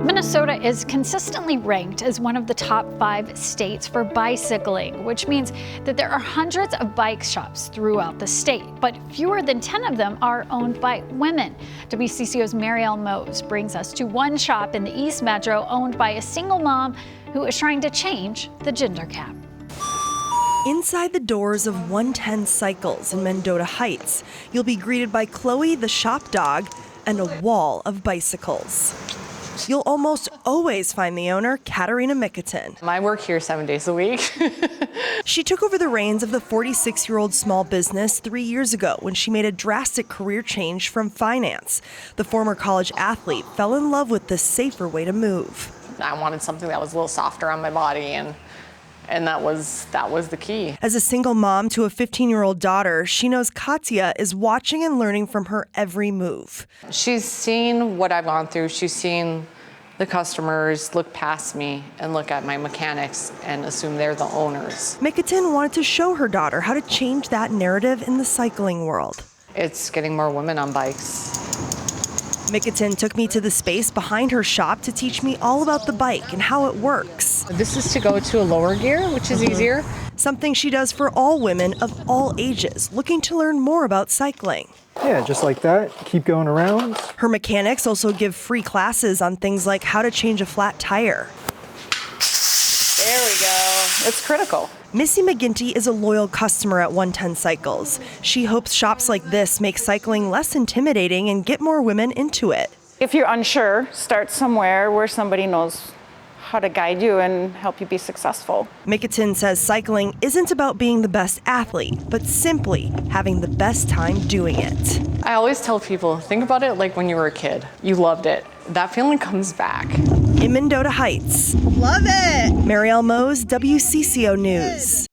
Minnesota is consistently ranked as one of the top 5 states for bicycling, which means that there are hundreds of bike shops throughout the state, but fewer than 10 of them are owned by women. WCCO's Marielle Mose brings us to one shop in the East Metro owned by a single mom who is trying to change the gender gap. Inside the doors of OneTen Cycles in Mendota Heights, you'll be greeted by Chloe, the shop dog, and a wall of bicycles. You'll almost always find the owner, Katerina Mikatin. I work here 7 days a week. She took over the reins of the 46-year-old small business 3 years ago when she made a drastic career change from finance. The former college athlete fell in love with this safer way to move. I wanted something that was a little softer on my body, and that was the key. As a single mom to a 15-year-old daughter, she knows Katya is watching and learning from her every move. She's seen what I've gone through. She's seen the customers look past me and look at my mechanics and assume they're the owners. Mikatin wanted to show her daughter how to change that narrative in the cycling world. It's getting more women on bikes. Mikatin took me to the space behind her shop to teach me all about the bike and how it works. This is to go to a lower gear, which is easier. Something she does for all women of all ages looking to learn more about cycling. Yeah, just like that. Keep going around. Her mechanics also give free classes on things like how to change a flat tire. There we go. It's critical. Missy McGinty is a loyal customer at OneTen Cycles. She hopes shops like this make cycling less intimidating and get more women into it. If you're unsure, start somewhere where somebody knows how to guide you and help you be successful. Mikatin says cycling isn't about being the best athlete, but simply having the best time doing it. I always tell people, think about it like when you were a kid. You loved it. That feeling comes back. In Mendota Heights. Love it! Marielle Mose, WCCO News.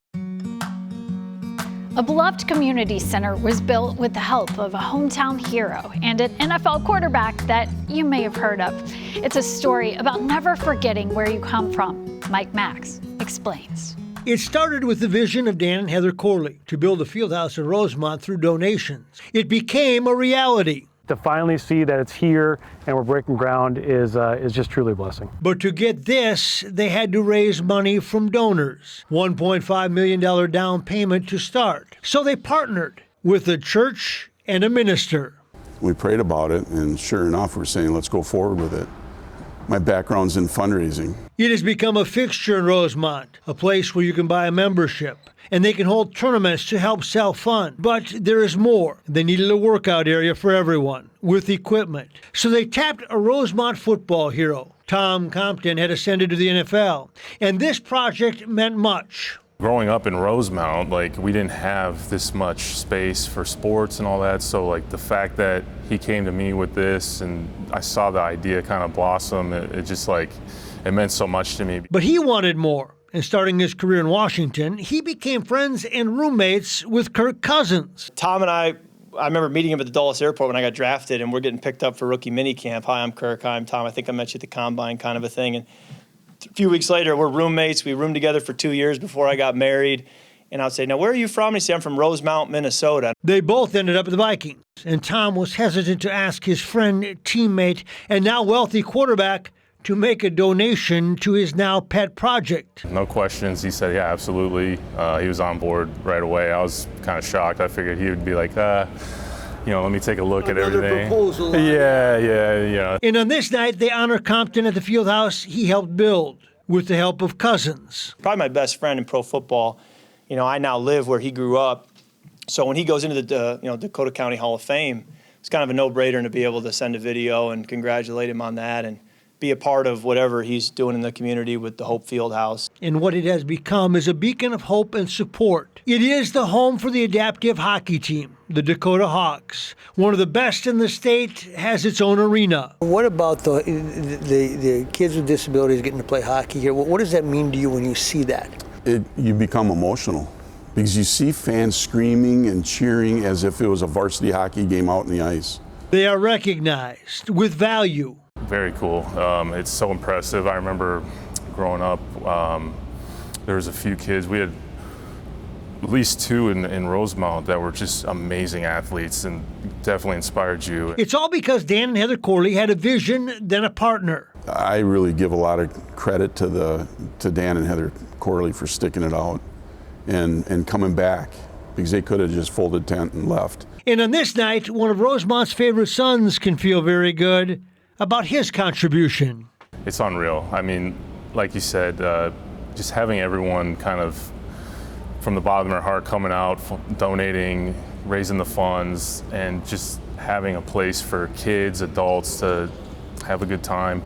A beloved community center was built with the help of a hometown hero and an NFL quarterback that you may have heard of. It's a story about never forgetting where you come from. Mike Max explains. It started with the vision of Dan and Heather Corley to build a field house in Rosemont through donations. It became a reality. To finally see that it's here and we're breaking ground is just truly a blessing. But to get this, they had to raise money from donors, $1.5 million down payment to start. So they partnered with a church and a minister. We prayed about it, and sure enough, we're saying, let's go forward with it. My background's in fundraising. It has become a fixture in Rosemont, a place where you can buy a membership, and they can hold tournaments to help self-fund. But there is more. They needed a workout area for everyone, with equipment. So they tapped a Rosemont football hero. Tom Compton had ascended to the NFL, and this project meant much. Growing up in Rosemount, we didn't have this much space for sports and all that, so the fact that he came to me with this and I saw the idea kind of blossom, it meant so much to me. But he wanted more, and starting his career in Washington, he became friends and roommates with Kirk Cousins. Tom and I remember meeting him at the Dulles Airport when I got drafted, and we're getting picked up for rookie minicamp. Hi, I'm Kirk. Hi, I'm Tom. I think I met you at the Combine, kind of a thing. And a few weeks later, we're roommates. We roomed together for 2 years before I got married. And I would say, now, where are you from? And he'd say, I'm from Rosemount, Minnesota. They both ended up at the Vikings. And Tom was hesitant to ask his friend, teammate, and now wealthy quarterback to make a donation to his now pet project. No questions. He said, yeah, absolutely. He was on board right away. I was kind of shocked. I figured he would be like, let me take a look at everything. Proposal. Yeah. And on this night, they honor Compton at the field house he helped build with the help of Cousins. Probably my best friend in pro football. I now live where he grew up. So when he goes into the Dakota County Hall of Fame, it's kind of a no-brainer to be able to send a video and congratulate him on that and be a part of whatever he's doing in the community with the Hope Field House. And what it has become is a beacon of hope and support. It is the home for the adaptive hockey team, the Dakota Hawks. One of the best in the state, has its own arena. What about the kids with disabilities getting to play hockey here? What does that mean to you when you see that? You become emotional because you see fans screaming and cheering as if it was a varsity hockey game out on the ice. They are recognized with value. Very cool. It's so impressive. I remember growing up, there was a few kids. We had at least two in Rosemount that were just amazing athletes and definitely inspired you. It's all because Dan and Heather Corley had a vision, then a partner. I really give a lot of credit to Dan and Heather Corley for sticking it out and coming back, because they could have just folded tent and left. And on this night, one of Rosemont's favorite sons can feel very good about his contribution. It's unreal. I mean, like you said, just having everyone kind of from the bottom of their heart coming out, donating, raising the funds, and just having a place for kids, adults to have a good time.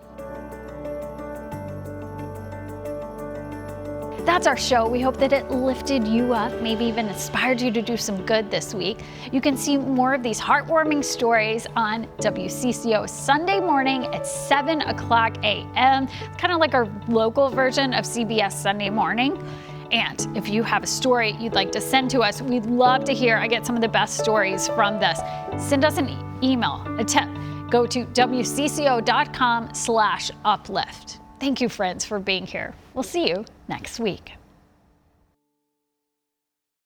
That's our show. We hope that it lifted you up, maybe even inspired you to do some good this week. You can see more of these heartwarming stories on WCCO Sunday morning at 7 o'clock a.m. It's kind of like our local version of CBS Sunday Morning. And if you have a story you'd like to send to us, we'd love to hear. I get some of the best stories from this. Send us an email, a tip. Go to wcco.com/uplift. Thank you, friends, for being here. We'll see you next week.